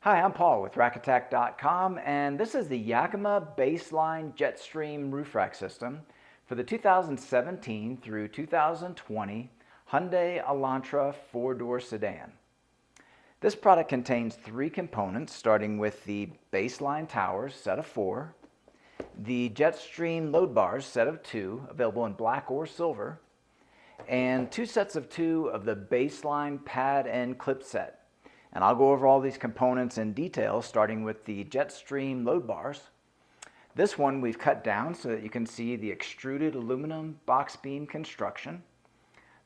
Hi, I'm Paul with rackattack.com, and this is the Yakima BaseLine JetStream Roof Rack system for the 2017 through 2020 Hyundai Elantra four-door sedan. This product contains three components, starting with the BaseLine towers, set of 4, the JetStream load bars, set of 2, available in black or silver, and 2 sets of 2 of the BaseLine pad and clip set. And I'll go over all these components in detail, starting with the JetStream load bars. This one we've cut down so that you can see the extruded aluminum box beam construction.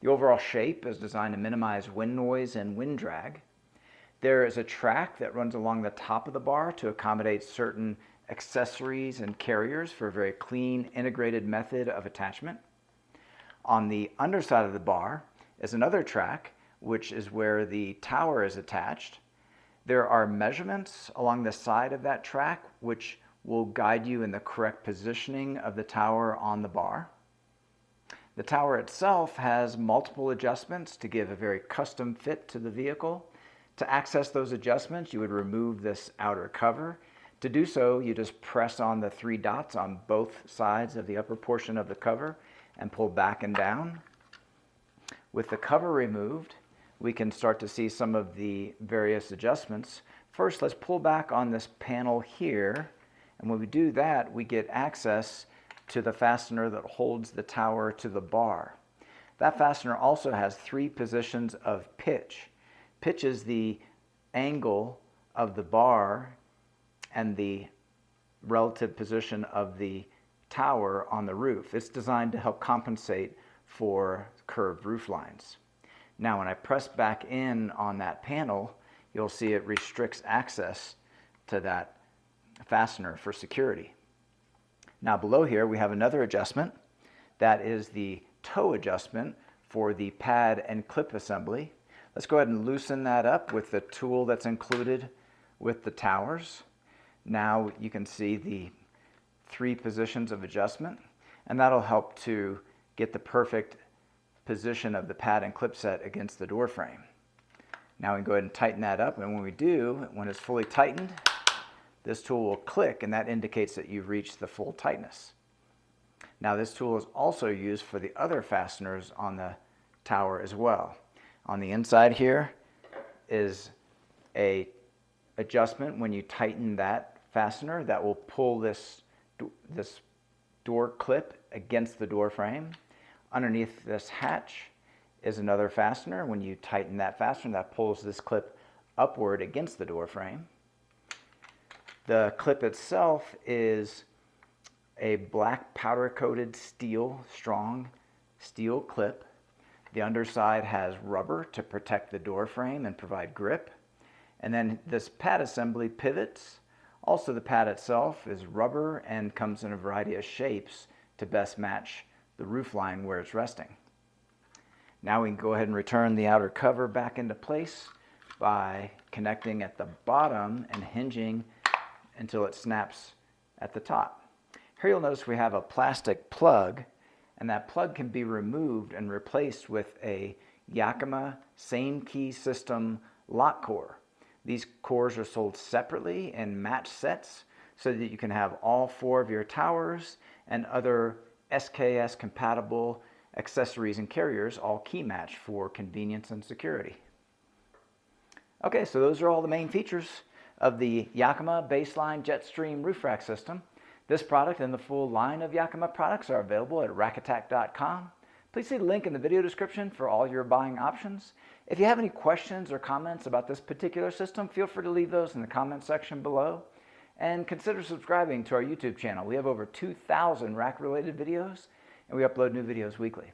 The overall shape is designed to minimize wind noise and wind drag. There is a track that runs along the top of the bar to accommodate certain accessories and carriers for a very clean, integrated method of attachment. On the underside of the bar is another track, which is where the tower is attached. There are measurements along the side of that track which will guide you in the correct positioning of the tower on the bar. The tower itself has multiple adjustments to give a very custom fit to the vehicle. To access those adjustments, you would remove this outer cover. To do so, you just press on the 3 dots on both sides of the upper portion of the cover and pull back and down. With the cover removed, we can start to see some of the various adjustments. First, let's pull back on this panel here, and when we do that, we get access to the fastener that holds the tower to the bar. That fastener also has 3 positions of pitch. Pitch is the angle of the bar and the relative position of the tower on the roof. It's designed to help compensate for curved roof lines. Now, when I press back in on that panel, you'll see it restricts access to that fastener for security. Now, below here, we have another adjustment. That is the toe adjustment for the pad and clip assembly. Let's go ahead and loosen that up with the tool that's included with the towers. Now you can see the 3 positions of adjustment, and that'll help to get the perfect position of the pad and clip set against the door frame. Now we can go ahead and tighten that up, and when we do, when it's fully tightened, this tool will click, and that indicates that you've reached the full tightness. Now this tool is also used for the other fasteners on the tower as well. On the inside here is a adjustment. When you tighten that fastener, that will pull this door clip against the door frame. Underneath this hatch is another fastener. When you tighten that fastener, that pulls this clip upward against the door frame. The clip itself is a black powder coated steel, strong steel clip. The underside has rubber to protect the door frame and provide grip. And then this pad assembly pivots. Also, the pad itself is rubber and comes in a variety of shapes to best match the roof line where it's resting. Now we can go ahead and return the outer cover back into place by connecting at the bottom and hinging until it snaps at the top. Here you'll notice we have a plastic plug, and that plug can be removed and replaced with a Yakima same key system lock core. These cores are sold separately in match sets so that you can have all 4 of your towers and other SKS compatible accessories and carriers all key match for convenience and security. Okay, so those are all the main features of the Yakima BaseLine JetStream Roof Rack system. This product and the full line of Yakima products are available at rackattack.com. Please see the link in the video description for all your buying options. If you have any questions or comments about this particular system, feel free to leave those in the comment section below. And consider subscribing to our YouTube channel. We have over 2,000 rack-related videos, and we upload new videos weekly.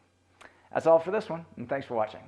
That's all for this one, and thanks for watching.